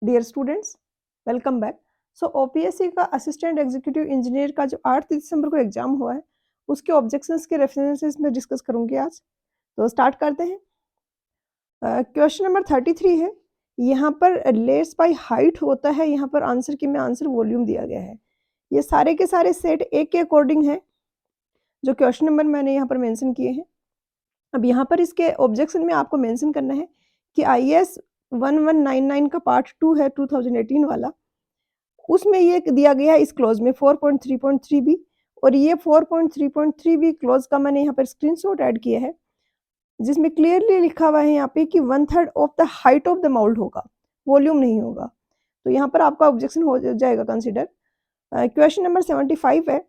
Dear students, welcome back. So OPSC का assistant executive engineer का जो 8 दिसंबर को एग्जाम हुआ है, उसके ऑब्जेक्शंस के रेफरेंसेस में डिस्कस करूंगी आज। तो स्टार्ट करते हैं। क्वेश्चन नंबर 33 है। यहाँ पर लेस बाय हाइट होता है, यहाँ पर आंसर की में आंसर वॉल्यूम दिया गया है। ये सारे के सारे सेट एक के अकॉर्डिंग है, जो क्वेश्चन नंबर मैंने यहाँ पर मेंशन किए हैं। अब यहाँ पर इसके ऑब्जेक्शन में आपको मेंशन करना है कि IAS 1199 का पार्ट 2 है 2018 वाला, उसमें ये दिया गया है इस क्लॉज में 4.3.3 बी, और ये 4.3.3 बी क्लॉज का मैंने यहाँ पर स्क्रीनशॉट ऐड किया है, जिसमें क्लियरली लिखा हुआ है यहाँ पे कि 1/3 of the height of the mould होगा, वॉल्यूम नहीं होगा। तो यहाँ पर आपका ऑब्जेक्शन हो जाएगा कंसिडर। क्वेश्चन नंबर 75 है।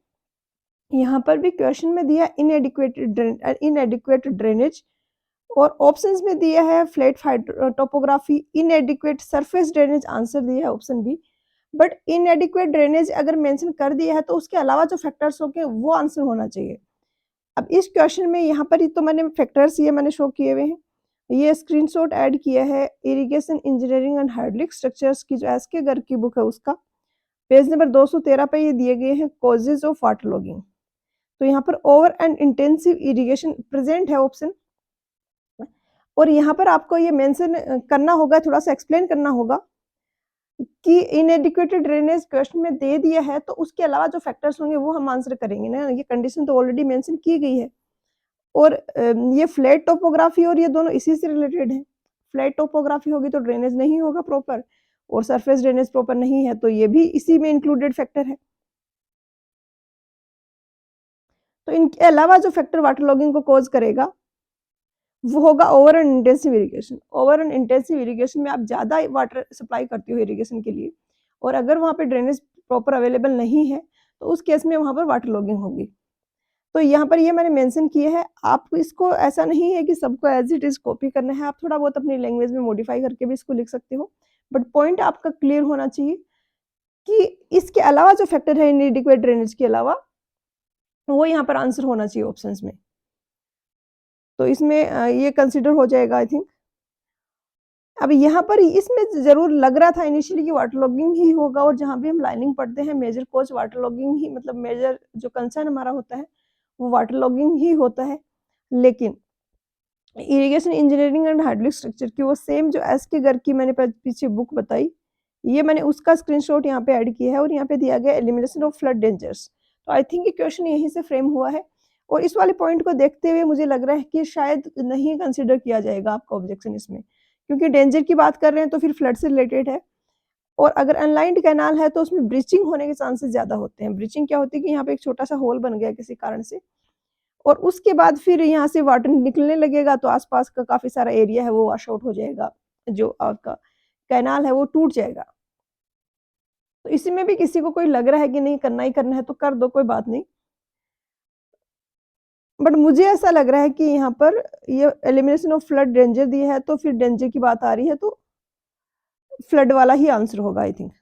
यहाँ पर भी क्वेश्चन में दिया इनएडिक्वेट ड्रेनेज, और ऑप्शंस में दिया है flat topography, inadequate surface drainage answer दिया है option B. But inadequate drainage अगर मेंशन कर दिया है तो उसके अलावा जो फैक्टर्स होंगे वो आंसर होना चाहिए। अब इस क्वेश्चन में यहाँ पर ही तो मैंने फैक्टर्स ये मैंने शो किए हुए हैं, ये स्क्रीनशॉट ऐड किया है irrigation engineering and hydraulic structures की जो एसके गर्ग की बुक है उसका, पेज नंबर 213 पे ये दिए गए हैं कॉजेज ऑफ वाटर लॉगिंग। तो यहाँ पर over and intensive irrigation present है ऑप्शन, और यहाँ पर आपको ये मेंशन करना होगा, थोड़ा सा एक्सप्लेन करना होगा कि इनएडिक्वेट ड्रेनेज क्वेश्चन में दे दिया है तो उसके अलावा जो फैक्टर्स होंगे वो हम आंसर करेंगे ना। ये कंडीशन तो ऑलरेडी मेंशन की गई है, और ये फ्लैट टोपोग्राफी और ये दोनों इसी से रिलेटेड है। फ्लैट टोपोग्राफी होगी तो ड्रेनेज नहीं होगा प्रॉपर, और सरफेस ड्रेनेज प्रॉपर नहीं है तो ये भी इसी में इंक्लूडेड फैक्टर है। तो इनके अलावा जो फैक्टर वाटर लॉगिंग को कॉज करेगा वो होगा over and intensive irrigation. Over and intensive irrigation में आप ज़्यादा वाटर सप्लाई करते हो इरिगेशन के लिए, और अगर वहाँ पे ड्रेनेज प्रॉपर अवेलेबल नहीं है तो उस केस में वहाँ पर वाटर लॉगिंग होगी। तो यहाँ पर ये मैंने मेंशन किया है। आप इसको ऐसा नहीं है कि सबको एज इट इज कॉपी करना है, आप थोड़ा बहुत अपनी लैंग्वेज में मॉडिफाई करके भी इसको लिख सकते हो, बट पॉइंट आपका क्लियर होना चाहिए कि इसके अलावा जो फैक्टर है इनएडिक्वेट ड्रेनेज के अलावा, वो यहाँ पर आंसर होना चाहिए ऑप्शंस में। तो इसमें ये कंसिडर हो जाएगा आई थिंक। अब यहाँ पर इसमें जरूर लग रहा था इनिशियली कि वाटर लॉगिंग ही होगा, और जहाँ भी हम लाइनिंग पढ़ते हैं मेजर कोच वाटर लॉगिंग ही, मतलब मेजर जो कंसर्न हमारा होता है वो वाटर लॉगिंग ही होता है। लेकिन irrigation engineering and hydraulic structure की वो सेम जो एसके गर्ग की मैंने पीछे बुक बताई, ये मैंने उसका स्क्रीनशॉट यहाँ पे ऐड किया है, और यहाँ पे दिया गया एलिमिनेशन ऑफ फ्लड डेंजर्स। तो आई थिंक ये क्वेश्चन यहीं से फ्रेम हुआ है, और इस वाले पॉइंट को देखते हुए मुझे लग रहा है कि शायद नहीं कंसिडर किया जाएगा आपका ऑब्जेक्शन इसमें, क्योंकि डेंजर की बात कर रहे हैं तो फिर फ्लड से रिलेटेड है, और अगर अनलाइंड कैनाल है तो उसमें ब्रीचिंग होने के चांसेस ज्यादा होते हैं। ब्रीचिंग क्या होती है कि यहाँ पे एक छोटा सा होल बन गया किसी कारण से, और उसके बाद फिर यहाँ से वाटर निकलने लगेगा तो आसपास का काफी सारा एरिया है वो वॉश आउट हो जाएगा, जो आपका कैनाल है वो टूट जाएगा। तो इसी में भी किसी को कोई लग रहा है कि नहीं करना ही करना है तो कर दो, कोई बात नहीं, बट मुझे ऐसा लग रहा है कि यहाँ पर ये एलिमिनेशन ऑफ फ्लड डेंजर दिया है, तो फिर डेंजर की बात आ रही है तो फ्लड वाला ही आंसर होगा आई थिंक।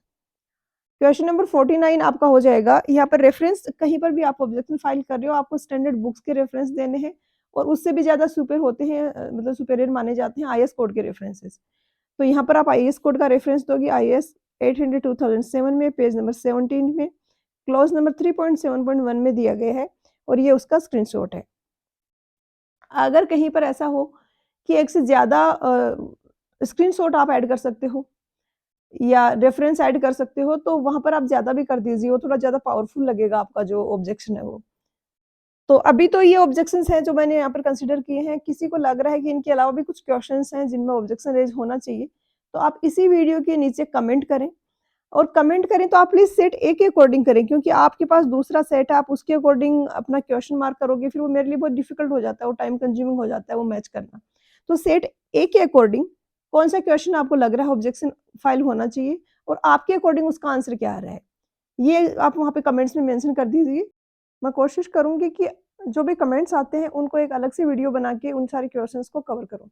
क्वेश्चन नंबर 49 आपका हो जाएगा। यहाँ पर रेफरेंस कहीं पर भी आप ऑब्जेक्शन फाइल कर रहे हो, आपको स्टैंडर्ड बुक्स के रेफरेंस देने हैं, और उससे भी ज्यादा सुपर होते हैं, मतलब सुपेरियर माने जाते हैं IAS कोड के रेफरेंसेस। तो यहाँ पर आप IAS कोड का रेफरेंस दोगे IAS 800/2007 में, पेज नंबर 17 में, क्लॉज नंबर 3.7.1 में दिया गया है, और ये उसका स्क्रीनशॉट है। अगर कहीं पर ऐसा हो कि एक से ज्यादा स्क्रीनशॉट आप ऐड कर सकते हो या रेफरेंस ऐड कर सकते हो, तो वहां पर आप ज्यादा भी कर दीजिए, वो थोड़ा ज्यादा पावरफुल लगेगा आपका जो ऑब्जेक्शन है वो। तो अभी तो ये ऑब्जेक्शंस हैं जो मैंने यहाँ पर कंसीडर किए हैं। किसी को लग रहा है कि इनके अलावा भी कुछ क्वेश्चंस हैं जिनमें ऑब्जेक्शन रेज होना चाहिए, तो आप इसी वीडियो के नीचे कमेंट करें, और कमेंट करें तो आप प्लीज सेट ए के अकॉर्डिंग करें, क्योंकि आपके पास दूसरा सेट है, आप उसके अकॉर्डिंग अपना क्वेश्चन मार्क करोगे, फिर वो मेरे लिए बहुत डिफिकल्ट हो जाता है, वो टाइम कंज्यूमिंग हो जाता है वो मैच करना। तो सेट ए के अकॉर्डिंग कौन सा क्वेश्चन आपको लग रहा है ऑब्जेक्शन फाइल होना चाहिए, और आपके अकॉर्डिंग उसका आंसर क्या आ रहा है, ये आप वहाँ पे कमेंट्स में मेंशन कर दीजिए। मैं कोशिश करूंगी कि जो भी कमेंट्स आते हैं उनको एक अलग से वीडियो बना के उन सारे क्वेश्चंस को कवर करूं।